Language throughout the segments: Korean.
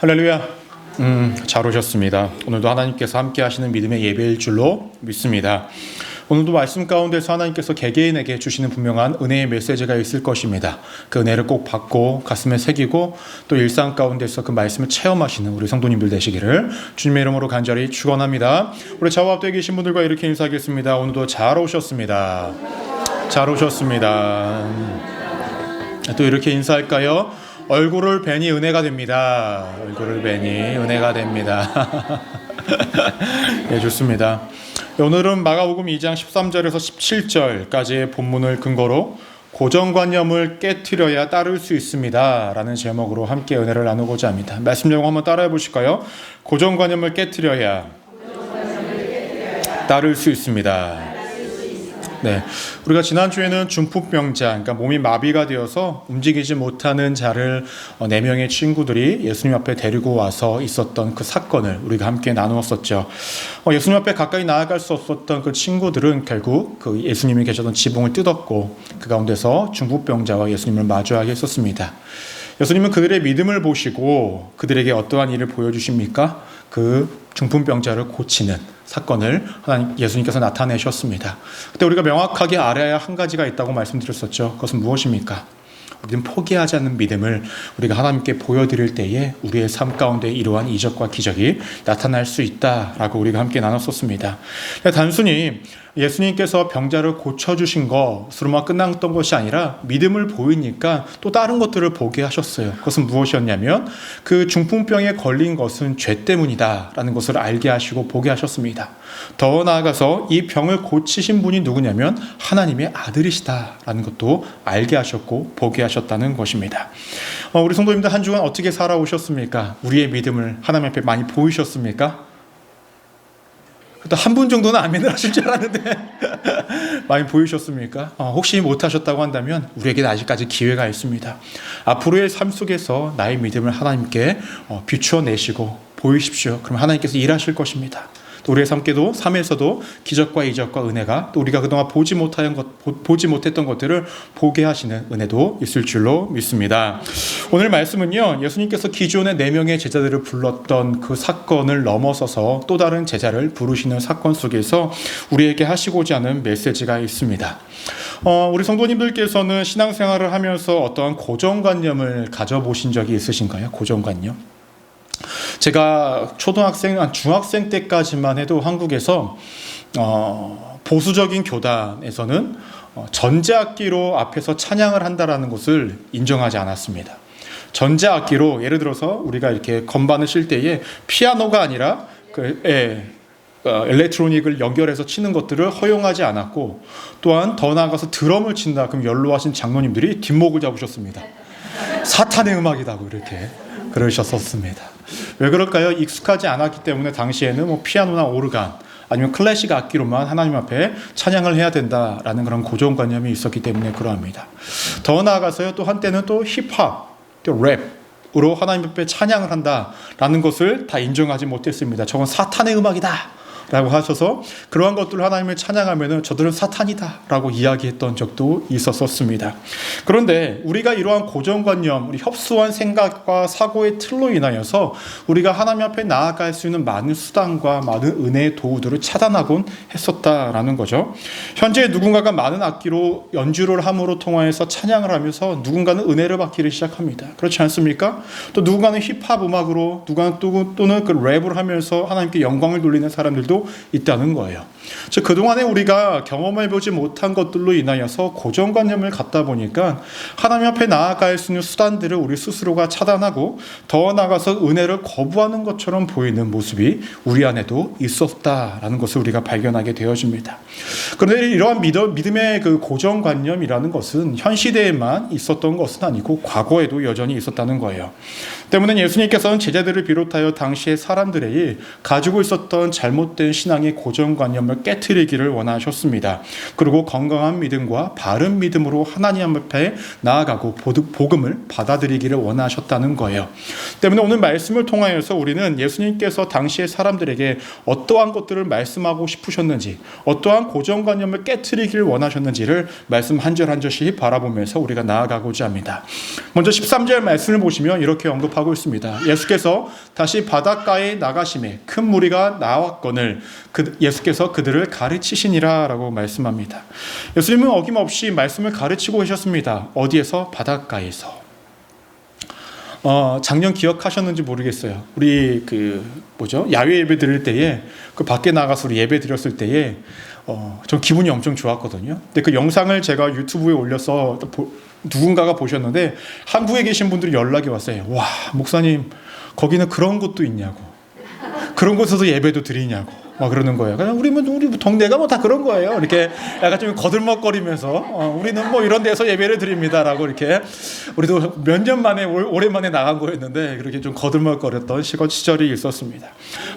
할렐루야. 잘 오셨습니다. 오늘도 하나님께서 함께 하시는 믿음의 예배일 줄로 믿습니다. 오늘도 말씀 가운데서 하나님께서 개개인에게 주시는 분명한 은혜의 메시지가 있을 것입니다. 그 은혜를 꼭 받고 가슴에 새기고 또 일상 가운데서 그 말씀을 체험하시는 우리 성도님들 되시기를 주님의 이름으로 간절히 축원합니다. 우리 저와 앞에 계신 분들과 이렇게 인사하겠습니다. 오늘도 잘 오셨습니다. 잘 오셨습니다. 또 이렇게 인사할까요? 얼굴을 뵈니 은혜가 됩니다. 얼굴을 뵈니 은혜가 됩니다. 네, 좋습니다. 오늘은 마가복음 2장 13절에서 17절까지의 본문을 근거로 고정관념을 깨트려야 따를 수 있습니다 라는 제목으로 함께 은혜를 나누고자 합니다. 말씀 내용 한번 따라해 보실까요? 고정관념을 깨트려야 따를 수 있습니다. 네, 우리가 지난주에는 중풍병자, 그러니까 몸이 마비가 되어서 움직이지 못하는 자를 4명의 친구들이 예수님 앞에 데리고 와서 있었던 그 사건을 우리가 함께 나누었었죠. 예수님 앞에 가까이 나아갈 수 없었던 그 친구들은 결국 그 예수님이 계셨던 지붕을 뜯었고 그 가운데서 중풍병자와 예수님을 마주하게 했었습니다. 예수님은 그들의 믿음을 보시고 그들에게 어떠한 일을 보여주십니까? 그 중풍병자를 고치는 사건을 예수님께서 나타내셨습니다. 그때 우리가 명확하게 알아야 한 가지가 있다고 말씀드렸었죠. 그것은 무엇입니까? 우리는 포기하지 않는 믿음을 우리가 하나님께 보여드릴 때에 우리의 삶 가운데 이러한 이적과 기적이 나타날 수 있다라고 우리가 함께 나눴었습니다. 단순히 예수님께서 병자를 고쳐주신 것으로만 끝났던 것이 아니라 믿음을 보이니까 또 다른 것들을 보게 하셨어요. 그것은 무엇이었냐면 그 중풍병에 걸린 것은 죄 때문이다라는 것을 알게 하시고 보게 하셨습니다. 더 나아가서 이 병을 고치신 분이 누구냐면 하나님의 아들이시다라는 것도 알게 하셨고 보게 하셨다는 것입니다. 우리 성도님들 한 주간 어떻게 살아오셨습니까? 우리의 믿음을 하나님 앞에 많이 보이셨습니까? 한 분 정도는 아멘을 하실 줄 알았는데 많이 보이셨습니까? 혹시 못하셨다고 한다면 우리에게는 아직까지 기회가 있습니다. 앞으로의 삶 속에서 나의 믿음을 하나님께 비추어내시고 보이십시오. 그럼 하나님께서 일하실 것입니다. 또 우리의 삶에서도 기적과 이적과 은혜가 또 우리가 그동안 보지 못했던 것들을 보게 하시는 은혜도 있을 줄로 믿습니다. 오늘 말씀은요, 예수님께서 기존의 4명의 제자들을 불렀던 그 사건을 넘어서서 또 다른 제자를 부르시는 사건 속에서 우리에게 하시고자 하는 메시지가 있습니다. 우리 성도님들께서는 신앙생활을 하면서 어떠한 고정관념을 가져보신 적이 있으신가요? 고정관념? 제가 중학생 때까지만 해도 한국에서 보수적인 교단에서는 전자악기로 앞에서 찬양을 한다라는 것을 인정하지 않았습니다. 전자악기로 예를 들어서 우리가 이렇게 건반을 칠 때에 피아노가 아니라 엘렉트로닉을 연결해서 치는 것들을 허용하지 않았고, 또한 더 나아가서 드럼을 친다 그럼 연로하신 장로님들이 뒷목을 잡으셨습니다. 사탄의 음악이라고 이렇게 그러셨었습니다. 왜 그럴까요? 익숙하지 않았기 때문에 당시에는 피아노나 오르간 아니면 클래식 악기로만 하나님 앞에 찬양을 해야 된다라는 그런 고정관념이 있었기 때문에 그러합니다. 더 나아가서요, 또 한때는 또 힙합, 또 랩으로 하나님 앞에 찬양을 한다라는 것을 다 인정하지 못했습니다. 저건 사탄의 음악이다 라고 하셔서 그러한 것들을 하나님을 찬양하면 저들은 사탄이다 라고 이야기했던 적도 있었습니다. 그런데 우리가 이러한 고정관념, 우리 협소한 생각과 사고의 틀로 인하여서 우리가 하나님 앞에 나아갈 수 있는 많은 수단과 많은 은혜의 도구들을 차단하곤 했었다라는 거죠. 현재 누군가가 많은 악기로 연주를 함으로 통하여서 찬양을 하면서 누군가는 은혜를 받기를 시작합니다. 그렇지 않습니까? 또 누군가는 힙합 음악으로, 누군가는 또는 그 랩을 하면서 하나님께 영광을 돌리는 사람들도 있다는 거예요. 즉 그동안에 우리가 경험해보지 못한 것들로 인하여서 고정관념을 갖다 보니까 하나님 앞에 나아갈 수 있는 수단들을 우리 스스로가 차단하고 더 나아가서 은혜를 거부하는 것처럼 보이는 모습이 우리 안에도 있었다라는 것을 우리가 발견하게 되어집니다. 그런데 이러한 믿음의 그 고정관념이라는 것은 현 시대에만 있었던 것은 아니고 과거에도 여전히 있었다는 거예요. 때문에 예수님께서는 제자들을 비롯하여 당시의 사람들이 가지고 있었던 잘못된 오래된 신앙의 고정관념을 깨트리기를 원하셨습니다. 그리고 건강한 믿음과 바른 믿음으로 하나님 앞에 나아가고 복음을 받아들이기를 원하셨다는 거예요. 때문에 오늘 말씀을 통하여서 우리는 예수님께서 당시의 사람들에게 어떠한 것들을 말씀하고 싶으셨는지, 어떠한 고정관념을 깨트리기를 원하셨는지를 말씀 한 절 한 절씩 바라보면서 우리가 나아가고자 합니다. 먼저 13절 말씀을 보시면 이렇게 언급하고 있습니다. 예수께서 다시 바닷가에 나가심에 큰 무리가 나왔거늘 예수께서 그들을 가르치시니라 라고 말씀합니다. 예수님은 어김없이 말씀을 가르치고 계셨습니다. 어디에서? 바닷가에서. 작년 기억하셨는지 모르겠어요. 우리 야외 예배 드릴 때에 그 밖에 나가서 우리 예배 드렸을 때에 전 기분이 엄청 좋았거든요. 근데 그 영상을 제가 유튜브에 올려서 누군가가 보셨는데 한국에 계신 분들이 연락이 왔어요. 와, 목사님 거기는 그런 곳도 있냐고, 그런 곳에서 예배도 드리냐고 막 그러는 거예요. 그냥 우리 동네가 뭐 다 그런 거예요. 이렇게 약간 좀 거들먹거리면서 우리는 뭐 이런 데서 예배를 드립니다라고 이렇게 우리도 몇 년 만에 오랜만에 나간 거였는데 그렇게 좀 거들먹거렸던 시절이 있었습니다.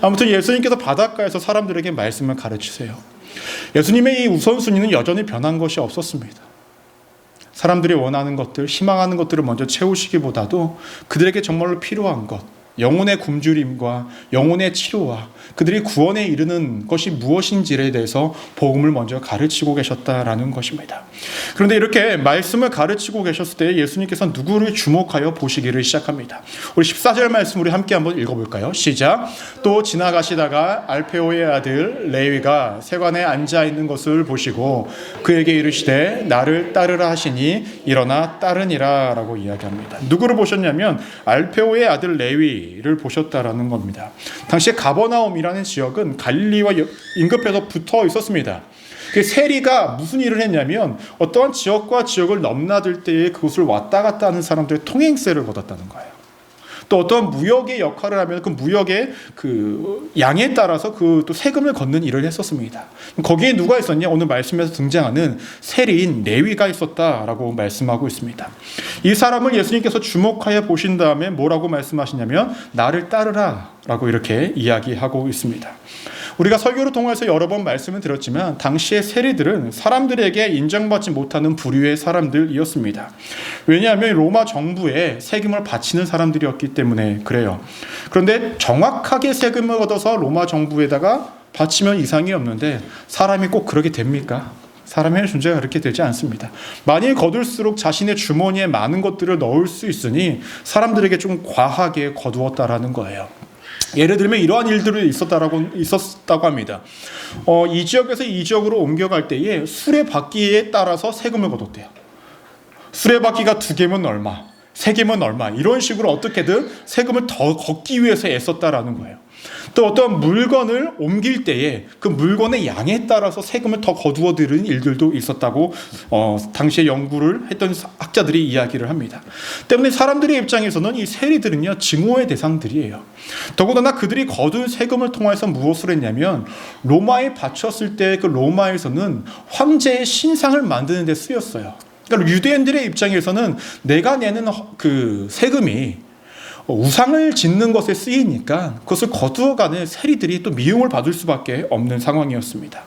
아무튼 예수님께서 바닷가에서 사람들에게 말씀을 가르치세요. 예수님의 이 우선순위는 여전히 변한 것이 없었습니다. 사람들이 원하는 것들, 희망하는 것들을 먼저 채우시기보다도 그들에게 정말로 필요한 것, 영혼의 굶주림과 영혼의 치료와 그들이 구원에 이르는 것이 무엇인지에 대해서 복음을 먼저 가르치고 계셨다라는 것입니다. 그런데 이렇게 말씀을 가르치고 계셨을 때 예수님께서 누구를 주목하여 보시기를 시작합니다. 우리 14절 말씀 우리 함께 한번 읽어볼까요? 시작. 또 지나가시다가 알페오의 아들 레위가 세관에 앉아있는 것을 보시고 그에게 이르시되 나를 따르라 하시니 일어나 따르니라 라고 이야기합니다. 누구를 보셨냐면 알페오의 아들 레위를 보셨다라는 겁니다. 당시에 가버나움이라는 지역은 갈릴리와 인접해서 붙어 있었습니다. 그 세리가 무슨 일을 했냐면 어떠한 지역과 지역을 넘나들 때에 그곳을 왔다 갔다 하는 사람들의 통행세를 걷었다는 거예요. 또 어떠한 무역의 역할을 하면 그 무역의 그 양에 따라서 그 또 세금을 걷는 일을 했었습니다. 거기에 누가 있었냐? 오늘 말씀에서 등장하는 세리인 레위가 있었다라고 말씀하고 있습니다. 이 사람을 예수님께서 주목하여 보신 다음에 뭐라고 말씀하시냐면 나를 따르라라고 이렇게 이야기하고 있습니다. 우리가 설교를 통해서 여러 번 말씀을 드렸지만 당시의 세리들은 사람들에게 인정받지 못하는 부류의 사람들이었습니다. 왜냐하면 로마 정부에 세금을 바치는 사람들이었기 때문에 그래요. 그런데 정확하게 세금을 얻어서 로마 정부에다가 바치면 이상이 없는데 사람이 꼭 그렇게 됩니까? 사람의 존재가 그렇게 되지 않습니다. 많이 거둘수록 자신의 주머니에 많은 것들을 넣을 수 있으니 사람들에게 좀 과하게 거두었다라는 거예요. 예를 들면 이러한 일들이 있었다고 합니다. 이 지역에서 이 지역으로 옮겨갈 때에 수레바퀴에 따라서 세금을 걷었대요. 수레바퀴가 2개면 얼마, 3개면 얼마, 이런 식으로 어떻게든 세금을 더 걷기 위해서 애썼다라는 거예요. 또 어떤 물건을 옮길 때에 그 물건의 양에 따라서 세금을 더 거두어 들이는 일들도 있었다고 당시에 연구를 했던 학자들이 이야기를 합니다. 때문에 사람들의 입장에서는 이 세리들은요 증오의 대상들이에요. 더군다나 그들이 거둔 세금을 통해서 무엇을 했냐면 로마에 바쳤을 때 그 로마에서는 황제의 신상을 만드는 데 쓰였어요. 그러니까 유대인들의 입장에서는 내가 내는 그 세금이 우상을 짓는 것에 쓰이니까 그것을 거두어가는 세리들이 또 미움을 받을 수밖에 없는 상황이었습니다.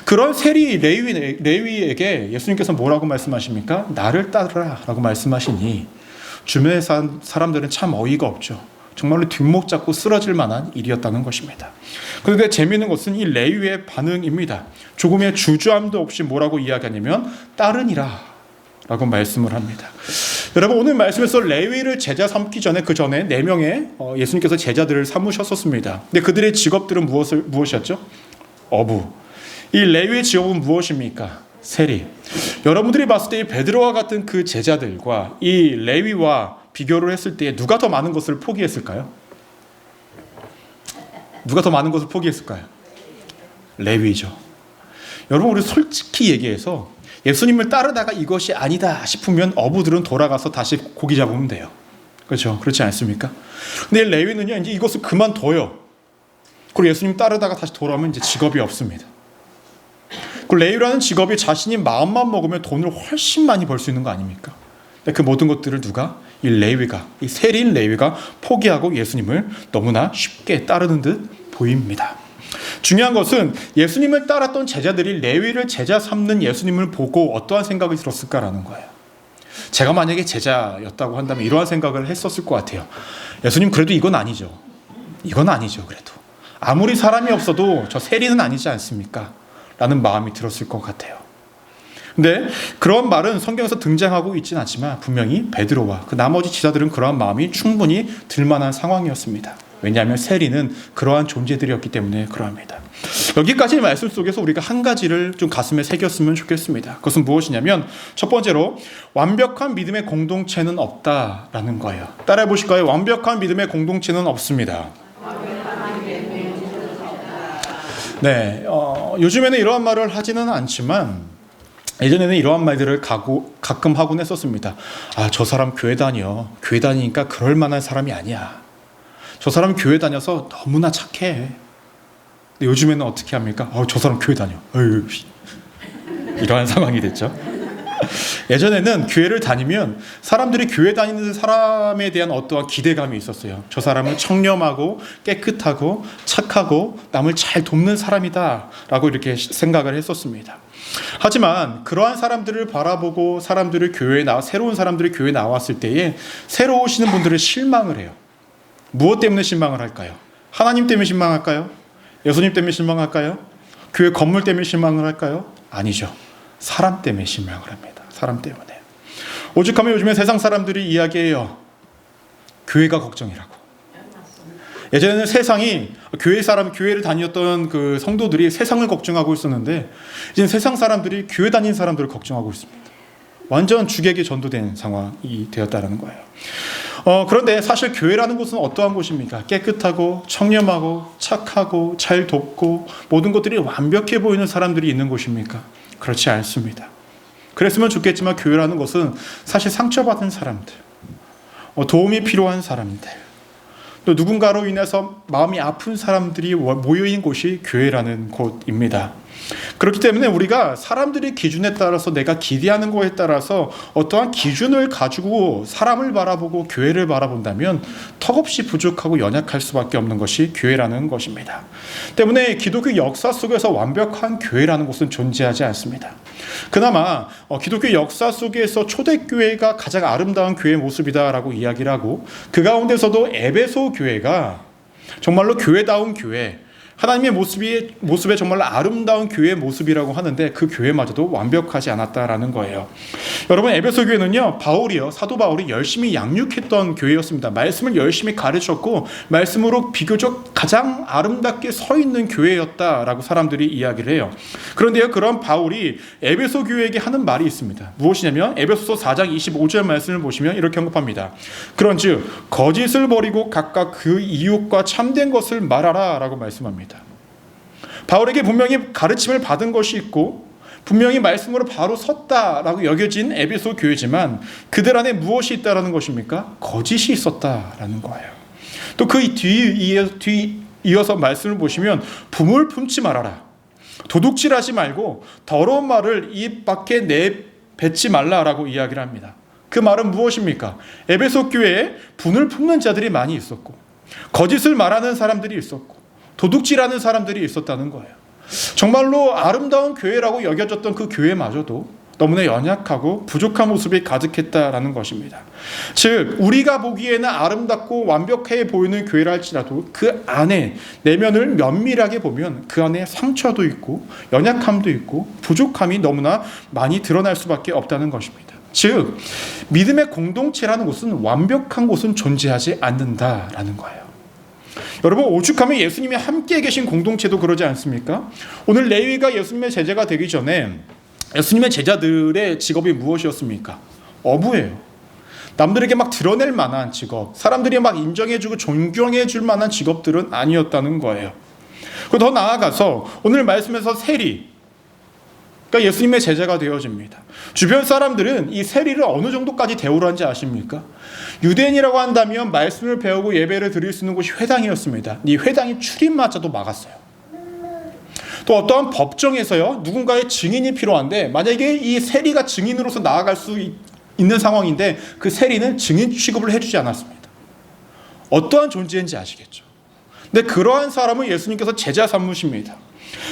그런 세리 레위에게 예수님께서 뭐라고 말씀하십니까? 나를 따르라 라고 말씀하시니 주변의 사람들은 참 어이가 없죠. 정말로 뒷목 잡고 쓰러질 만한 일이었다는 것입니다. 그런데 재미있는 것은 이 레위의 반응입니다. 조금의 주저함도 없이 뭐라고 이야기하냐면 따르니라 라고 말씀을 합니다. 여러분 오늘 말씀에서 레위를 제자 삼기 전에 그 전에 4명의 예수님께서 제자들을 삼으셨었습니다. 근데 그들의 직업들은 무엇이었죠? 어부. 이 레위의 직업은 무엇입니까? 세리. 여러분들이 봤을 때 베드로와 같은 그 제자들과 이 레위와 비교를 했을 때 누가 더 많은 것을 포기했을까요? 누가 더 많은 것을 포기했을까요? 레위죠. 여러분 우리 솔직히 얘기해서 예수님을 따르다가 이것이 아니다 싶으면 어부들은 돌아가서 다시 고기 잡으면 돼요. 그렇죠? 그렇지 않습니까? 근데 레위는요, 이제 이것을 그만둬요. 그리고 예수님 따르다가 다시 돌아오면 이제 직업이 없습니다. 그 레위라는 직업이 자신이 마음만 먹으면 돈을 훨씬 많이 벌 수 있는 거 아닙니까? 그 모든 것들을 누가? 이 레위가, 이 세리인 레위가 포기하고 예수님을 너무나 쉽게 따르는 듯 보입니다. 중요한 것은 예수님을 따랐던 제자들이 레위를 제자 삼는 예수님을 보고 어떠한 생각이 들었을까라는 거예요. 제가 만약에 제자였다고 한다면 이러한 생각을 했었을 것 같아요. 예수님, 그래도 이건 아니죠. 이건 아니죠. 그래도 아무리 사람이 없어도 저 세리는 아니지 않습니까? 라는 마음이 들었을 것 같아요. 근데 그런 말은 성경에서 등장하고 있지는 않지만 분명히 베드로와 그 나머지 지사들은 그러한 마음이 충분히 들만한 상황이었습니다. 왜냐하면 세리는 그러한 존재들이었기 때문에 그러합니다. 여기까지 말씀 속에서 우리가 한 가지를 좀 가슴에 새겼으면 좋겠습니다. 그것은 무엇이냐면 첫 번째로 완벽한 믿음의 공동체는 없다라는 거예요. 따라해 보실까요? 완벽한 믿음의 공동체는 없습니다. 네, 요즘에는 이러한 말을 하지는 않지만 예전에는 이러한 말들을 가끔 하곤 했었습니다. 아, 저 사람 교회 다녀. 교회 다니니까 그럴 만한 사람이 아니야. 저 사람 교회 다녀서 너무나 착해. 근데 요즘에는 어떻게 합니까? 저 사람 교회 다녀. 이러한 상황이 됐죠. 예전에는 교회를 다니면 사람들이 교회 다니는 사람에 대한 어떠한 기대감이 있었어요. 저 사람은 청렴하고 깨끗하고 착하고 남을 잘 돕는 사람이다 라고 이렇게 생각을 했었습니다. 하지만 그러한 사람들을 바라보고 새로운 사람들이 교회에 나왔을 때에 새로 오시는 분들을 실망을 해요. 무엇 때문에 실망을 할까요? 하나님 때문에 실망할까요? 예수님 때문에 실망할까요? 교회 건물 때문에 실망을 할까요? 아니죠. 사람 때문에 실망을 합니다. 사람 때문에. 오죽하면 요즘에 세상 사람들이 이야기해요. 교회가 걱정이라고. 예전에는 세상이 교회를 다녔던 그 성도들이 세상을 걱정하고 있었는데 이제는 세상 사람들이 교회 다니는 사람들을 걱정하고 있습니다. 완전 주객이 전도된 상황이 되었다는 거예요. 그런데 사실 교회라는 곳은 어떠한 곳입니까? 깨끗하고 청렴하고 착하고 잘 돕고 모든 것들이 완벽해 보이는 사람들이 있는 곳입니까? 그렇지 않습니다. 그랬으면 좋겠지만 교회라는 것은 사실 상처받은 사람들, 도움이 필요한 사람들, 또 누군가로 인해서 마음이 아픈 사람들이 모여있는 곳이 교회라는 곳입니다. 그렇기 때문에 우리가 사람들의 기준에 따라서 내가 기대하는 거에 따라서 어떠한 기준을 가지고 사람을 바라보고 교회를 바라본다면 턱없이 부족하고 연약할 수밖에 없는 것이 교회라는 것입니다. 때문에 기독교 역사 속에서 완벽한 교회라는 곳은 존재하지 않습니다. 그나마 기독교 역사 속에서 초대교회가 가장 아름다운 교회의 모습이다라고 이야기를 하고 그 가운데서도 에베소 교회가 정말로 교회다운 교회, 하나님의 모습에 정말 아름다운 교회의 모습이라고 하는데 그 교회마저도 완벽하지 않았다라는 거예요. 여러분, 에베소 교회는요, 사도 바울이 열심히 양육했던 교회였습니다. 말씀을 열심히 가르쳤고 말씀으로 비교적 가장 아름답게 서 있는 교회였다라고 사람들이 이야기를 해요. 그런데요, 그런 바울이 에베소 교회에게 하는 말이 있습니다. 무엇이냐면 에베소서 4장 25절 말씀을 보시면 이렇게 언급합니다. 그런즉 거짓을 버리고 각각 그 이웃과 참된 것을 말하라 라고 말씀합니다. 바울에게 분명히 가르침을 받은 것이 있고 분명히 말씀으로 바로 섰다라고 여겨진 에베소 교회지만 그들 안에 무엇이 있다라는 것입니까? 거짓이 있었다라는 거예요. 또 그 뒤 이어서 말씀을 보시면 부물 품지 말아라. 도둑질하지 말고 더러운 말을 입 밖에 내뱉지 말라라고 이야기를 합니다. 그 말은 무엇입니까? 에베소 교회에 분을 품는 자들이 많이 있었고 거짓을 말하는 사람들이 있었고 도둑질하는 사람들이 있었다는 거예요. 정말로 아름다운 교회라고 여겨졌던 그 교회마저도 너무나 연약하고 부족한 모습이 가득했다라는 것입니다. 즉 우리가 보기에는 아름답고 완벽해 보이는 교회라 할지라도 그 안에 내면을 면밀하게 보면 그 안에 상처도 있고 연약함도 있고 부족함이 너무나 많이 드러날 수밖에 없다는 것입니다. 즉 믿음의 공동체라는 곳은 완벽한 곳은 존재하지 않는다라는 거예요. 여러분, 오죽하면 예수님이 함께 계신 공동체도 그러지 않습니까? 오늘 레위가 예수님의 제자가 되기 전에 예수님의 제자들의 직업이 무엇이었습니까? 어부예요. 남들에게 막 드러낼 만한 직업, 사람들이 막 인정해주고 존경해줄 만한 직업들은 아니었다는 거예요. 그리고 더 나아가서 오늘 말씀에서 세리가 예수님의 제자가 되어집니다. 주변 사람들은 이 세리를 어느 정도까지 대우를 한지 아십니까? 유대인이라고 한다면 말씀을 배우고 예배를 드릴 수 있는 곳이 회당이었습니다. 이 회당이 출입마저도 막았어요. 또 어떠한 법정에서요, 누군가의 증인이 필요한데 만약에 이 세리가 증인으로서 나아갈 수 있는 상황인데 그 세리는 증인 취급을 해주지 않았습니다. 어떠한 존재인지 아시겠죠? 근데 그러한 사람을 예수님께서 제자 삼으십니다.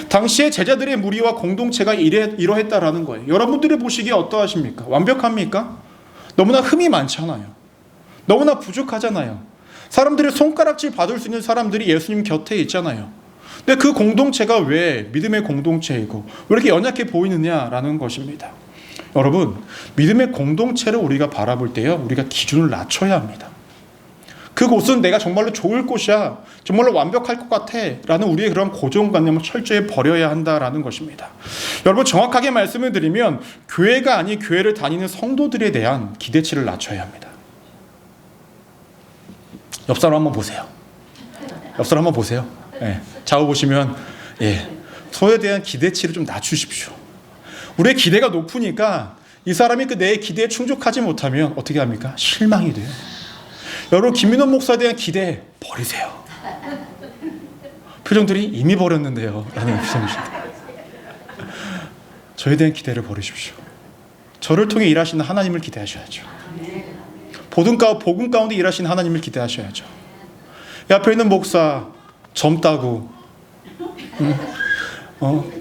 당시에 제자들의 무리와 공동체가 이러했다라는 거예요. 여러분들이 보시기에 어떠하십니까? 완벽합니까? 너무나 흠이 많잖아요. 너무나 부족하잖아요. 사람들의 손가락질 받을 수 있는 사람들이 예수님 곁에 있잖아요. 근데 그 공동체가 왜 믿음의 공동체이고 왜 이렇게 연약해 보이느냐라는 것입니다. 여러분, 믿음의 공동체를 우리가 바라볼 때요, 우리가 기준을 낮춰야 합니다. 그곳은 내가 정말로 좋을 곳이야, 정말로 완벽할 것 같아 라는 우리의 그런 고정관념을 철저히 버려야 한다라는 것입니다. 여러분, 정확하게 말씀을 드리면 교회가 아닌 교회를 다니는 성도들에 대한 기대치를 낮춰야 합니다. 옆 사람 한번 보세요. 옆 사람 한번 보세요. 예, 좌우 보시면 서로에 대한 기대치를 좀 낮추십시오. 우리의 기대가 높으니까 이 사람이 그 내 기대에 충족하지 못하면 어떻게 합니까? 실망이 돼요. 여러분, 김민원 목사에 대한 기대 버리세요. 표정들이 이미 버렸는데요 라는 표정이십니다. 저에 대한 기대를 버리십시오. 저를 통해 일하시는 하나님을 기대하셔야죠. 복음 가운데 일하시는 하나님을 기대하셔야죠. 옆에 있는 목사 젊다고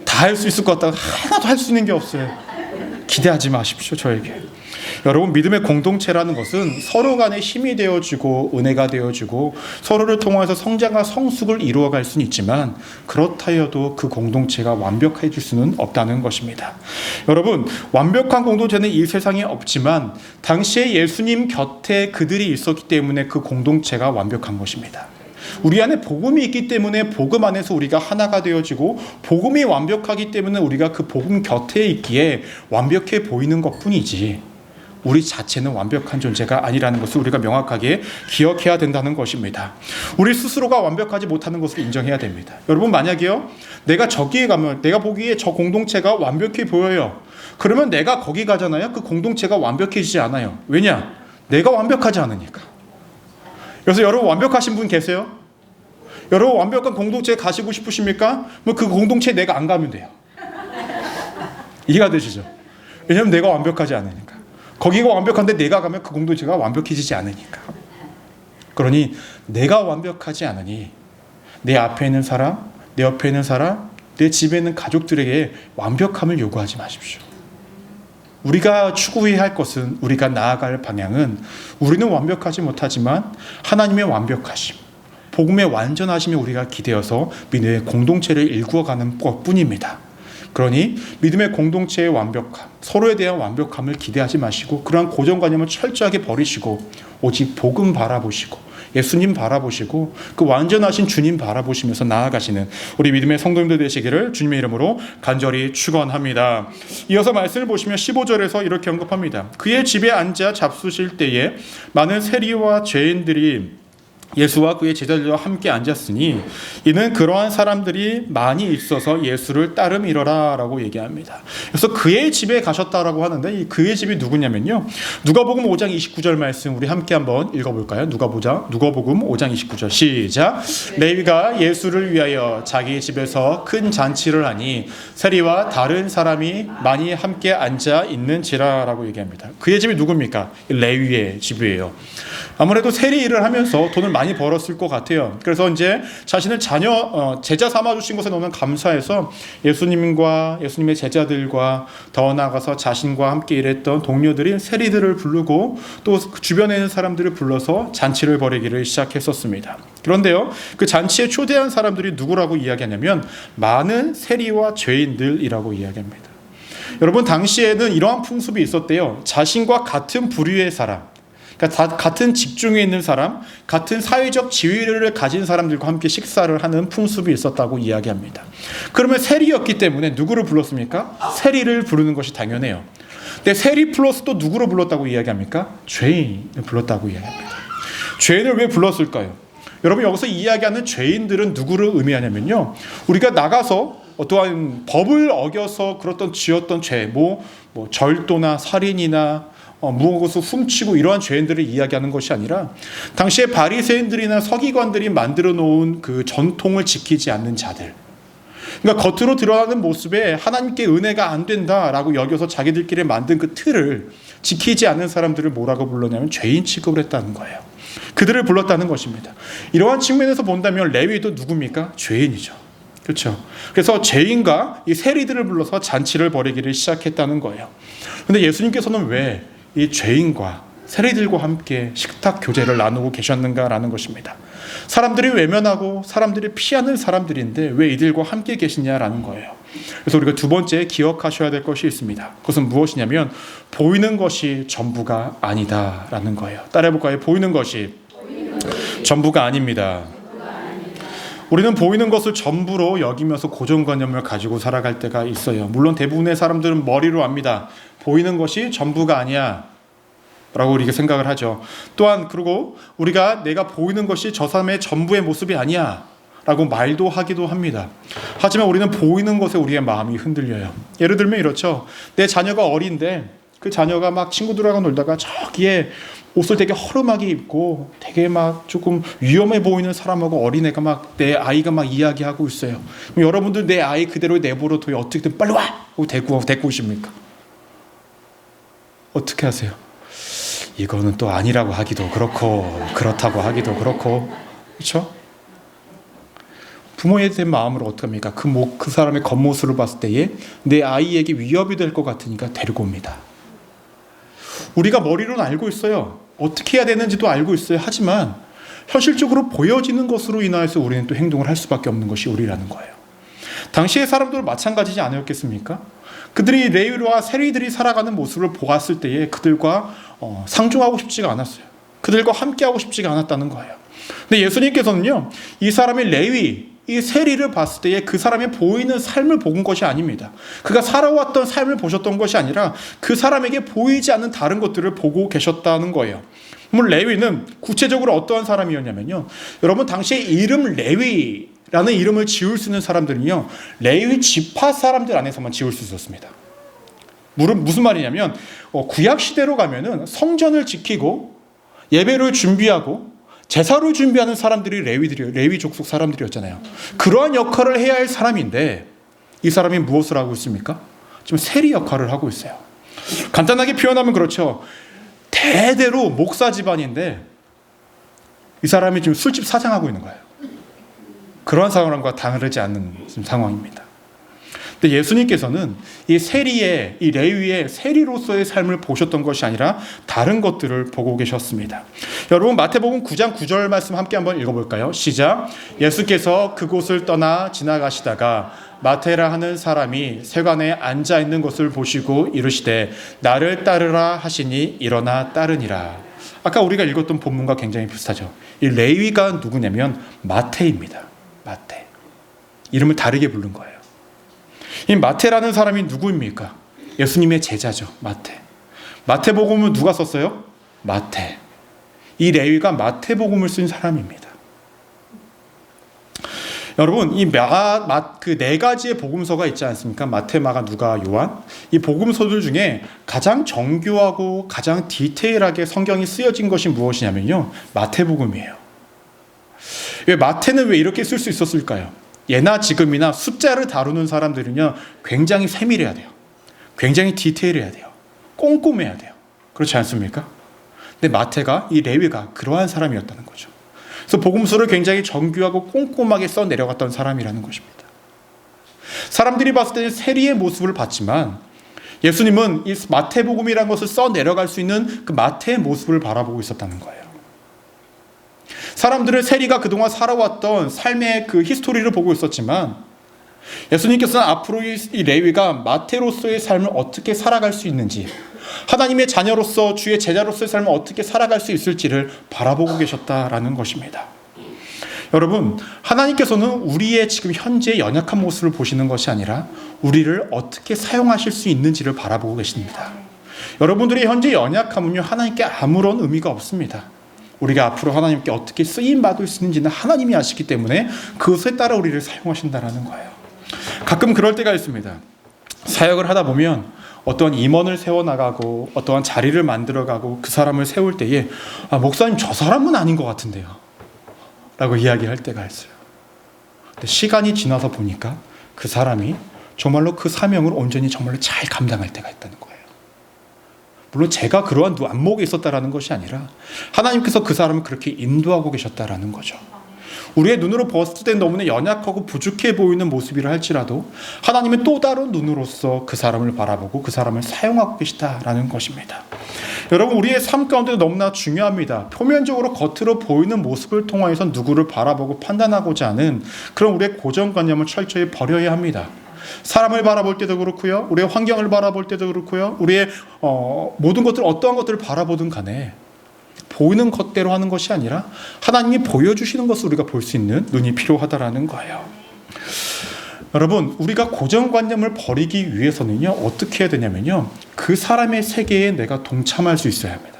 다 할 수 있을 것 같다가 하나도 할 수 있는 게 없어요. 기대하지 마십시오. 저에게. 여러분, 믿음의 공동체라는 것은 서로 간에 힘이 되어주고 은혜가 되어주고 서로를 통해서 성장과 성숙을 이루어갈 수는 있지만 그렇다 해도 그 공동체가 완벽해질 수는 없다는 것입니다. 여러분, 완벽한 공동체는 이 세상에 없지만 당시에 예수님 곁에 그들이 있었기 때문에 그 공동체가 완벽한 것입니다. 우리 안에 복음이 있기 때문에 복음 안에서 우리가 하나가 되어지고 복음이 완벽하기 때문에 우리가 그 복음 곁에 있기에 완벽해 보이는 것뿐이지 우리 자체는 완벽한 존재가 아니라는 것을 우리가 명확하게 기억해야 된다는 것입니다. 우리 스스로가 완벽하지 못하는 것을 인정해야 됩니다. 여러분, 만약에요, 내가 저기에 가면 내가 보기에 저 공동체가 완벽해 보여요. 그러면 내가 거기 가잖아요. 그 공동체가 완벽해지지 않아요. 왜냐? 내가 완벽하지 않으니까. 그래서 여러분, 완벽하신 분 계세요? 여러분, 완벽한 공동체에 가시고 싶으십니까? 뭐 그 공동체에 내가 안 가면 돼요. 이해가 되시죠? 왜냐하면 내가 완벽하지 않으니까. 거기가 완벽한데 내가 가면 그 공동체가 완벽해지지 않으니까. 그러니 내가 완벽하지 않으니 내 앞에 있는 사람, 내 옆에 있는 사람, 내 집에 있는 가족들에게 완벽함을 요구하지 마십시오. 우리가 추구해야 할 것은, 우리가 나아갈 방향은 우리는 완벽하지 못하지만 하나님의 완벽하심, 복음의 완전하심에 우리가 기대어서 믿음의 공동체를 일구어가는 것뿐입니다. 그러니 믿음의 공동체의 완벽함, 서로에 대한 완벽함을 기대하지 마시고 그러한 고정관념을 철저하게 버리시고 오직 복음 바라보시고 예수님 바라보시고 그 완전하신 주님 바라보시면서 나아가시는 우리 믿음의 성도님들 되시기를 주님의 이름으로 간절히 축원합니다. 이어서 말씀을 보시면 15절에서 이렇게 언급합니다. 그의 집에 앉아 잡수실 때에 많은 세리와 죄인들이 예수와 그의 제자들과 함께 앉았으니 이는 그러한 사람들이 많이 있어서 예수를 따름이러라 라고 얘기합니다. 그래서 그의 집에 가셨다라고 하는데 이 그의 집이 누구냐면요, 누가복음 5장 29절 말씀 우리 함께 한번 읽어볼까요? 누가복음 5장 29절 시작. 레위가 예수를 위하여 자기 집에서 큰 잔치를 하니 세리와 다른 사람이 많이 함께 앉아 있는지라 라고 얘기합니다. 그의 집이 누굽니까? 레위의 집이에요. 아무래도 세리 일을 하면서 돈을 많이 벌었을 것 같아요. 그래서 이제 자신을 제자 삼아주신 것에 너무 감사해서 예수님과 예수님의 제자들과 더 나아가서 자신과 함께 일했던 동료들이 세리들을 부르고 또 주변에 있는 사람들을 불러서 잔치를 벌이기를 시작했었습니다. 그런데요, 그 잔치에 초대한 사람들이 누구라고 이야기하냐면 많은 세리와 죄인들이라고 이야기합니다. 여러분, 당시에는 이러한 풍습이 있었대요. 자신과 같은 부류의 사람, 그러니까 같은 직종에 있는 사람, 같은 사회적 지위를 가진 사람들과 함께 식사를 하는 풍습이 있었다고 이야기합니다. 그러면 세리였기 때문에 누구를 불렀습니까? 세리를 부르는 것이 당연해요. 근데 세리 플러스 또 누구를 불렀다고 이야기합니까? 죄인을 불렀다고 이야기합니다. 죄인을 왜 불렀을까요? 여러분, 여기서 이야기하는 죄인들은 누구를 의미하냐면요, 우리가 나가서 어떠한 법을 어겨서 지었던 죄, 뭐 절도나 살인이나 무엇을 훔치고 이러한 죄인들을 이야기하는 것이 아니라 당시에 바리새인들이나 서기관들이 만들어 놓은 그 전통을 지키지 않는 자들, 그러니까 겉으로 드러나는 모습에 하나님께 은혜가 안 된다라고 여겨서 자기들끼리 만든 그 틀을 지키지 않는 사람들을 뭐라고 불렀냐면 죄인 취급을 했다는 거예요. 그들을 불렀다는 것입니다. 이러한 측면에서 본다면 레위도 누굽니까? 죄인이죠. 그렇죠. 그래서 죄인과 이 세리들을 불러서 잔치를 벌이기를 시작했다는 거예요. 그런데 예수님께서는 왜 이 죄인과 세리들과 함께 식탁 교제를 나누고 계셨는가라는 것입니다. 사람들이 외면하고 사람들이 피하는 사람들인데 왜 이들과 함께 계시냐라는 거예요. 그래서 우리가 두 번째 기억하셔야 될 것이 있습니다. 그것은 무엇이냐면 보이는 것이 전부가 아니다라는 거예요. 따라해볼까요? 보이는 것이 전부가 아닙니다. 우리는 보이는 것을 전부로 여기면서 고정관념을 가지고 살아갈 때가 있어요. 물론 대부분의 사람들은 머리로 압니다. 보이는 것이 전부가 아니야 라고 우리가 생각을 하죠. 또한 그리고 우리가 내가 보이는 것이 저 사람의 전부의 모습이 아니야 라고 말도 하기도 합니다. 하지만 우리는 보이는 것에 우리의 마음이 흔들려요. 예를 들면 이렇죠. 내 자녀가 어린데 그 자녀가 막 친구들하고 놀다가 저기에 옷을 되게 허름하게 입고 되게 막 조금 위험해 보이는 사람하고 어린애가 막 내 아이가 막 이야기하고 있어요. 그럼 여러분들 내 아이 그대로 내버려둬요. 어떻게든 빨리 와! 하고 데리고 오십니까? 어떻게 하세요? 이거는 또 아니라고 하기도 그렇고 그렇다고 하기도 그렇고 그렇죠? 부모에 대한 마음을 어떻게 합니까? 그 사람의 겉모습을 봤을 때에 내 아이에게 위협이 될 것 같으니까 데리고 옵니다. 우리가 머리로는 알고 있어요. 어떻게 해야 되는지도 알고 있어요. 하지만 현실적으로 보여지는 것으로 인하여서 우리는 또 행동을 할 수밖에 없는 것이 우리라는 거예요. 당시의 사람들은 마찬가지지 않았겠습니까? 그들이 레위와 세리들이 살아가는 모습을 보았을 때에 그들과 상종하고 싶지가 않았어요. 그들과 함께하고 싶지가 않았다는 거예요. 근데 예수님께서는요, 이 사람이 레위, 이 세리를 봤을 때에 그 사람이 보이는 삶을 본 것이 아닙니다. 그가 살아왔던 삶을 보셨던 것이 아니라 그 사람에게 보이지 않는 다른 것들을 보고 계셨다는 거예요. 물론 레위는 구체적으로 어떠한 사람이었냐면요, 여러분 당시에 이름 레위라는 이름을 지을 수 있는 사람들은요, 레위 지파 사람들 안에서만 지을 수 있었습니다. 무슨 말이냐면 구약 시대로 가면은 성전을 지키고 예배를 준비하고 제사를 준비하는 사람들이 레위 족속 사람들이었잖아요. 그러한 역할을 해야 할 사람인데 이 사람이 무엇을 하고 있습니까? 지금 세리 역할을 하고 있어요. 간단하게 표현하면 그렇죠. 대대로 목사 집안인데 이 사람이 지금 술집 사장하고 있는 거예요. 그러한 상황과 다르지 않는 상황입니다. 근데 예수님께서는 이 세리의, 이 레위의 세리로서의 삶을 보셨던 것이 아니라 다른 것들을 보고 계셨습니다. 여러분 마태복음 9장 9절 말씀 함께 한번 읽어볼까요? 시작. 예수께서 그곳을 떠나 지나가시다가 마태라 하는 사람이 세관에 앉아 있는 것을 보시고 이르시되 나를 따르라 하시니 일어나 따르니라. 아까 우리가 읽었던 본문과 굉장히 비슷하죠. 이 레위가 누구냐면 마태입니다. 마태. 이름을 다르게 부른 거예요. 이 마태라는 사람이 누구입니까? 예수님의 제자죠. 마태. 마태복음은 누가 썼어요? 마태. 이 레위가 마태복음을 쓴 사람입니다. 여러분, 이 그 네 가지의 복음서가 있지 않습니까? 마태, 마가, 누가, 요한. 이 복음서들 중에 가장 정교하고 가장 디테일하게 성경이 쓰여진 것이 무엇이냐면요, 마태복음이에요. 왜 마태는 왜 이렇게 쓸 수 있었을까요? 예나 지금이나 숫자를 다루는 사람들은요, 굉장히 세밀해야 돼요. 굉장히 디테일해야 돼요. 꼼꼼해야 돼요. 그렇지 않습니까? 근데 마태가, 이 레위가 그러한 사람이었다는 거죠. 그래서 복음서를 굉장히 정교하고 꼼꼼하게 써 내려갔던 사람이라는 것입니다. 사람들이 봤을 때는 세리의 모습을 봤지만 예수님은 이 마태복음이라는 것을 써 내려갈 수 있는 그 마태의 모습을 바라보고 있었다는 거예요. 사람들은 세리가 그동안 살아왔던 삶의 그 히스토리를 보고 있었지만 예수님께서는 앞으로 이 레위가 마태로서의 삶을 어떻게 살아갈 수 있는지, 하나님의 자녀로서 주의 제자로서의 삶을 어떻게 살아갈 수 있을지를 바라보고 계셨다라는 것입니다. 여러분, 하나님께서는 우리의 지금 현재 연약한 모습을 보시는 것이 아니라 우리를 어떻게 사용하실 수 있는지를 바라보고 계십니다. 여러분들의 현재 연약함은요, 하나님께 아무런 의미가 없습니다. 우리가 앞으로 하나님께 어떻게 쓰임받을 수 있는지는 하나님이 아시기 때문에 그것에 따라 우리를 사용하신다는 거예요. 가끔 그럴 때가 있습니다. 사역을 하다 보면 어떠한 임원을 세워나가고 어떠한 자리를 만들어가고 그 사람을 세울 때에 목사님 저 사람은 아닌 것 같은데요 라고 이야기할 때가 있어요. 근데 시간이 지나서 보니까 그 사람이 정말로 그 사명을 온전히 정말로 잘 감당할 때가 있다는 거예요. 물론 제가 그러한 안목에 있었다라는 것이 아니라 하나님께서 그 사람을 그렇게 인도하고 계셨다라는 거죠. 우리의 눈으로 봤을 때 너무나 연약하고 부족해 보이는 모습이라 할지라도 하나님은 또 다른 눈으로서 그 사람을 바라보고 그 사람을 사용하고 계시다라는 것입니다. 여러분, 우리의 삶 가운데 너무나 중요합니다. 표면적으로 겉으로 보이는 모습을 통해서 누구를 바라보고 판단하고자 하는 그런 우리의 고정관념을 철저히 버려야 합니다. 사람을 바라볼 때도 그렇고요, 우리의 환경을 바라볼 때도 그렇고요, 우리의 모든 것들, 어떠한 것들을 바라보든 간에 보이는 것대로 하는 것이 아니라 하나님이 보여주시는 것을 우리가 볼 수 있는 눈이 필요하다라는 거예요. 여러분, 우리가 고정관념을 버리기 위해서는요, 어떻게 해야 되냐면요, 그 사람의 세계에 내가 동참할 수 있어야 합니다.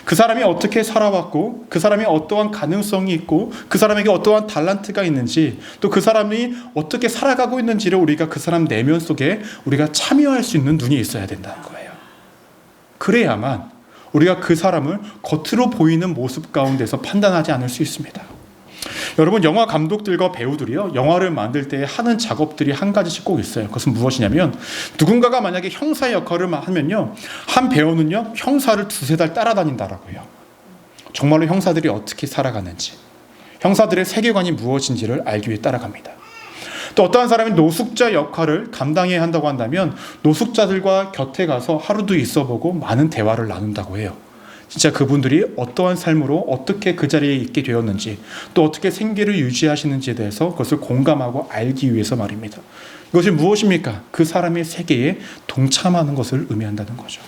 그 사람이 어떻게 살아왔고, 그 사람이 어떠한 가능성이 있고, 그 사람에게 어떠한 달란트가 있는지, 또 그 사람이 어떻게 살아가고 있는지를 우리가 그 사람 내면 속에 우리가 참여할 수 있는 눈이 있어야 된다는 거예요. 그래야만 우리가 그 사람을 겉으로 보이는 모습 가운데서 판단하지 않을 수 있습니다. 여러분, 영화 감독들과 배우들이요, 영화를 만들 때 하는 작업들이 한 가지씩 꼭 있어요. 그것은 무엇이냐면, 누군가가 만약에 형사 역할을 하면요, 한 배우는요, 형사를 2-3달 따라다닌다라고요. 정말로 형사들이 어떻게 살아가는지, 형사들의 세계관이 무엇인지를 알기 위해 따라갑니다. 또 어떠한 사람이 노숙자 역할을 감당해야 한다고 한다면 노숙자들과 곁에 가서 하루도 있어보고 많은 대화를 나눈다고 해요. 진짜 그분들이 어떠한 삶으로 어떻게 그 자리에 있게 되었는지, 또 어떻게 생계를 유지하시는지에 대해서 그것을 공감하고 알기 위해서 말입니다. 이것이 무엇입니까? 그 사람의 세계에 동참하는 것을 의미한다는 거죠.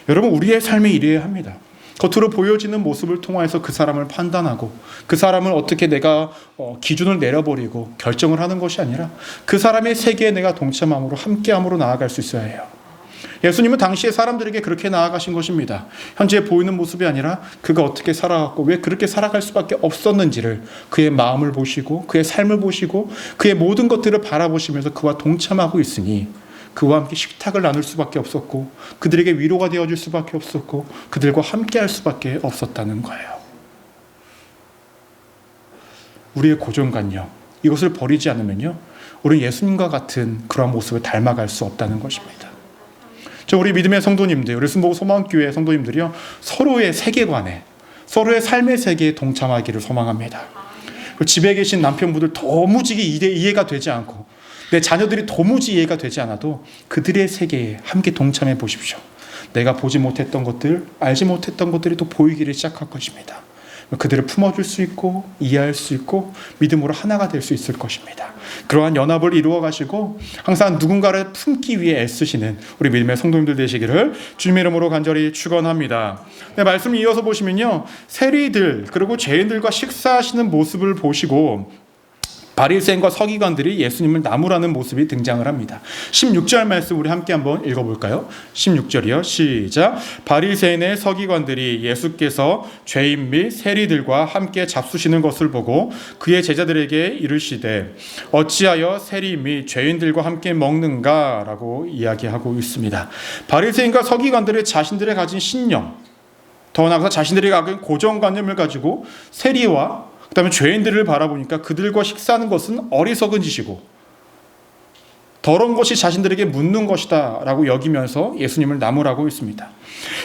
여러분, 우리의 삶이 이래야 합니다. 겉으로 보여지는 모습을 통해서 그 사람을 판단하고, 그 사람을 어떻게 내가 기준을 내려버리고 결정을 하는 것이 아니라 그 사람의 세계에 내가 동참함으로, 함께함으로 나아갈 수 있어야 해요. 예수님은 당시에 사람들에게 그렇게 나아가신 것입니다. 현재 보이는 모습이 아니라 그가 어떻게 살아갔고 왜 그렇게 살아갈 수밖에 없었는지를, 그의 마음을 보시고 그의 삶을 보시고 그의 모든 것들을 바라보시면서 그와 동참하고 있으니 그와 함께 식탁을 나눌 수밖에 없었고, 그들에게 위로가 되어줄 수밖에 없었고, 그들과 함께할 수밖에 없었다는 거예요. 우리의 고정관념, 이것을 버리지 않으면요, 우리는 예수님과 같은 그런 모습을 닮아갈 수 없다는 것입니다. 우리 믿음의 성도님들, 우리 순복 소망교회 성도님들이요, 서로의 세계관에, 서로의 삶의 세계에 동참하기를 소망합니다. 집에 계신 남편분들 도무지 이해가 되지 않고, 내 자녀들이 도무지 이해가 되지 않아도 그들의 세계에 함께 동참해 보십시오. 내가 보지 못했던 것들, 알지 못했던 것들이 또 보이기를 시작할 것입니다. 그들을 품어줄 수 있고 이해할 수 있고 믿음으로 하나가 될 수 있을 것입니다. 그러한 연합을 이루어 가시고 항상 누군가를 품기 위해 애쓰시는 우리 믿음의 성도님들 되시기를 주님의 이름으로 간절히 축원합니다. 네, 말씀 이어서 보시면요, 세리들 그리고 죄인들과 식사하시는 모습을 보시고 바리새인과 서기관들이 예수님을 나무라는 모습이 등장을 합니다. 16절 말씀 우리 함께 한번 읽어볼까요? 16절이요. 시작. 바리새인의 서기관들이 예수께서 죄인 및 세리들과 함께 잡수시는 것을 보고 그의 제자들에게 이르시되 어찌하여 세리 및 죄인들과 함께 먹는가? 라고 이야기하고 있습니다. 바리새인과 서기관들의 자신들의 가진 신념, 더 나아가서 자신들이 가진 고정관념을 가지고 세리와 그 다음에 죄인들을 바라보니까 그들과 식사하는 것은 어리석은 짓이고 더러운 것이 자신들에게 묻는 것이다 라고 여기면서 예수님을 나무라고 있습니다.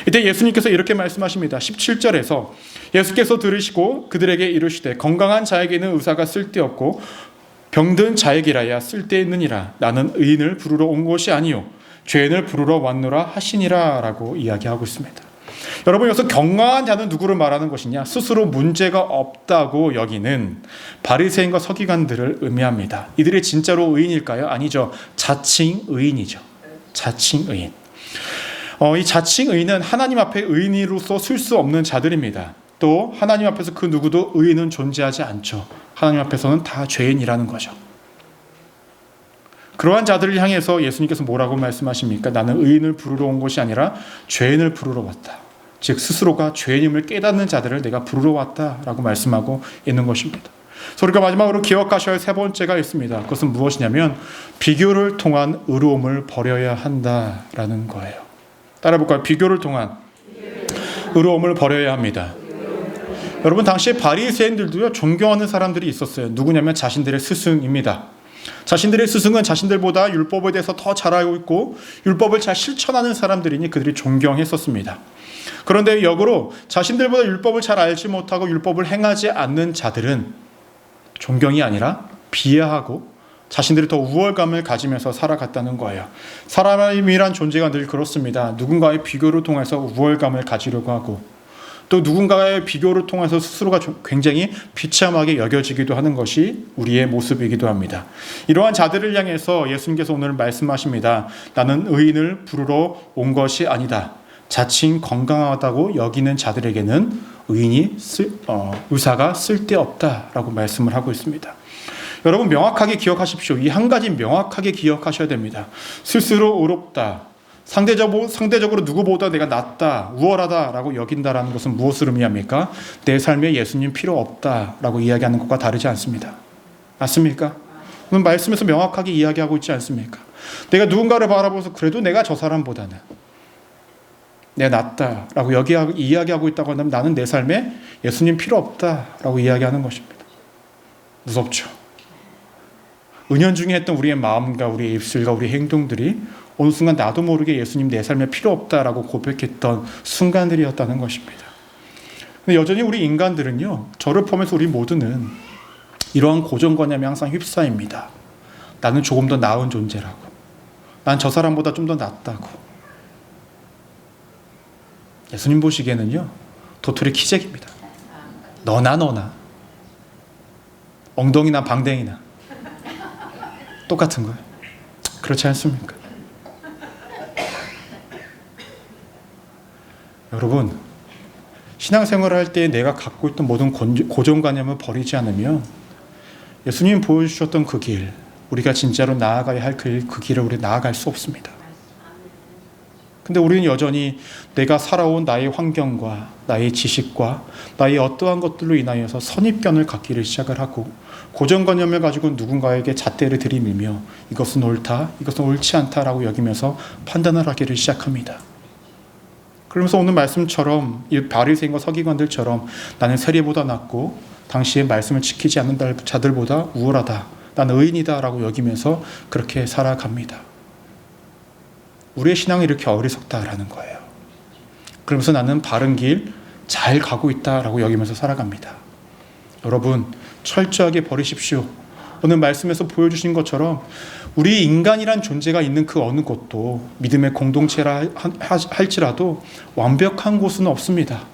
이때 예수님께서 이렇게 말씀하십니다. 17절에서 예수께서 들으시고 그들에게 이르시되 건강한 자에게는 의사가 쓸데없고 병든 자에게라야 쓸데있느니라. 나는 의인을 부르러 온 것이 아니요 죄인을 부르러 왔노라 하시니라 라고 이야기하고 있습니다. 여러분, 여기서 건강한 자는 누구를 말하는 것이냐? 스스로 문제가 없다고 여기는 바리새인과 서기관들을 의미합니다. 이들이 진짜로 의인일까요? 아니죠. 자칭 의인이죠. 자칭 의인. 이 자칭 의인은 하나님 앞에 의인으로서 쓸 수 없는 자들입니다. 또 하나님 앞에서 그 누구도 의인은 존재하지 않죠. 하나님 앞에서는 다 죄인이라는 거죠. 그러한 자들을 향해서 예수님께서 뭐라고 말씀하십니까? 나는 의인을 부르러 온 것이 아니라 죄인을 부르러 왔다. 즉 스스로가 죄인임을 깨닫는 자들을 내가 부르러 왔다라고 말씀하고 있는 것입니다. 그래서 우리가 마지막으로 기억하셔야 할 세 번째가 있습니다. 그것은 무엇이냐면 비교를 통한 의로움을 버려야 한다라는 거예요. 따라 볼까요? 비교를 통한 의로움을 버려야 합니다. 여러분, 당시에 바리새인들도요, 존경하는 사람들이 있었어요. 누구냐면 자신들의 스승입니다. 자신들의 스승은 자신들보다 율법에 대해서 더 잘 알고 있고 율법을 잘 실천하는 사람들이니 그들이 존경했었습니다. 그런데 역으로 자신들보다 율법을 잘 알지 못하고 율법을 행하지 않는 자들은 존경이 아니라 비하하고 자신들이 더 우월감을 가지면서 살아갔다는 거예요. 사람이란 존재가 늘 그렇습니다. 누군가의 비교를 통해서 우월감을 가지려고 하고 또 누군가의 비교를 통해서 스스로가 굉장히 비참하게 여겨지기도 하는 것이 우리의 모습이기도 합니다. 이러한 자들을 향해서 예수님께서 오늘 말씀하십니다. 나는 의인을 부르러 온 것이 아니다. 자칭 건강하다고 여기는 자들에게는 의사가 쓸데없다라고 말씀을 하고 있습니다. 여러분 명확하게 기억하십시오. 이 한 가지 명확하게 기억하셔야 됩니다. 스스로 의롭다. 상대적으로 누구보다 내가 낫다, 우월하다라고 여긴다라는 것은 무엇을 의미합니까? 내 삶에 예수님 필요 없다라고 이야기하는 것과 다르지 않습니다. 맞습니까? 오늘 말씀에서 명확하게 이야기하고 있지 않습니까? 내가 누군가를 바라보면서 그래도 내가 저 사람보다는 내가 낫다라고 이야기하고 있다고 한다면 나는 내 삶에 예수님 필요 없다라고 이야기하는 것입니다. 무섭죠? 은연중에 했던 우리의 마음과 우리의 입술과 우리의 행동들이 어느 순간 나도 모르게 예수님 내 삶에 필요 없다라고 고백했던 순간들이었다는 것입니다. 근데 여전히 우리 인간들은요, 저를 포함해서 우리 모두는 이러한 고정관념에 항상 휩싸입니다. 나는 조금 더 나은 존재라고. 난 저 사람보다 좀 더 낫다고. 예수님 보시기에는요, 도토리 키재기입니다. 너나 엉덩이나 방댕이나 똑같은 거예요. 그렇지 않습니까? 여러분, 신앙생활을 할 때 내가 갖고 있던 모든 고정관념을 버리지 않으면 예수님이 보여주셨던 그 길, 우리가 진짜로 나아가야 할 그 길을 우리 나아갈 수 없습니다. 근데 우리는 여전히 내가 살아온 나의 환경과 나의 지식과 나의 어떠한 것들로 인하여서 선입견을 갖기를 시작을 하고 고정관념을 가지고 누군가에게 잣대를 들이밀며 이것은 옳다, 이것은 옳지 않다라고 여기면서 판단을 하기를 시작합니다. 그러면서 오늘 말씀처럼 이 바리새인과 서기관들처럼 나는 세리보다 낫고 당시의 말씀을 지키지 않는 자들보다 우월하다, 나는 의인이다 라고 여기면서 그렇게 살아갑니다. 우리의 신앙이 이렇게 어리석다라는 거예요. 그러면서 나는 바른 길 잘 가고 있다라고 여기면서 살아갑니다. 여러분, 철저하게 버리십시오. 오늘 말씀에서 보여주신 것처럼 우리 인간이란 존재가 있는 그 어느 곳도 믿음의 공동체라 할지라도 완벽한 곳은 없습니다.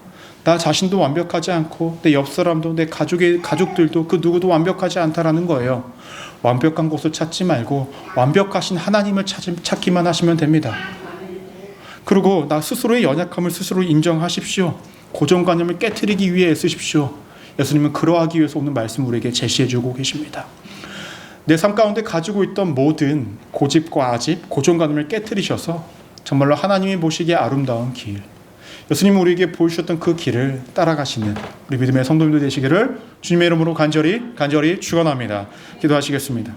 나 자신도 완벽하지 않고 내 옆 사람도 내 가족들도 그 누구도 완벽하지 않다라는 거예요. 완벽한 곳을 찾지 말고 완벽하신 하나님을 찾기만 하시면 됩니다. 그리고 나 스스로의 연약함을 스스로 인정하십시오. 고정관념을 깨트리기 위해 애쓰십시오. 예수님은 그러하기 위해서 오늘 말씀 우리에게 제시해주고 계십니다. 내 삶 가운데 가지고 있던 모든 고집과 아집, 고정관념을 깨트리셔서 정말로 하나님이 보시기에 아름다운 길, 예수님이 우리에게 보여주셨던 그 길을 따라가시는 우리 믿음의 성도님들 되시기를 주님의 이름으로 간절히 축원합니다. 기도하시겠습니다.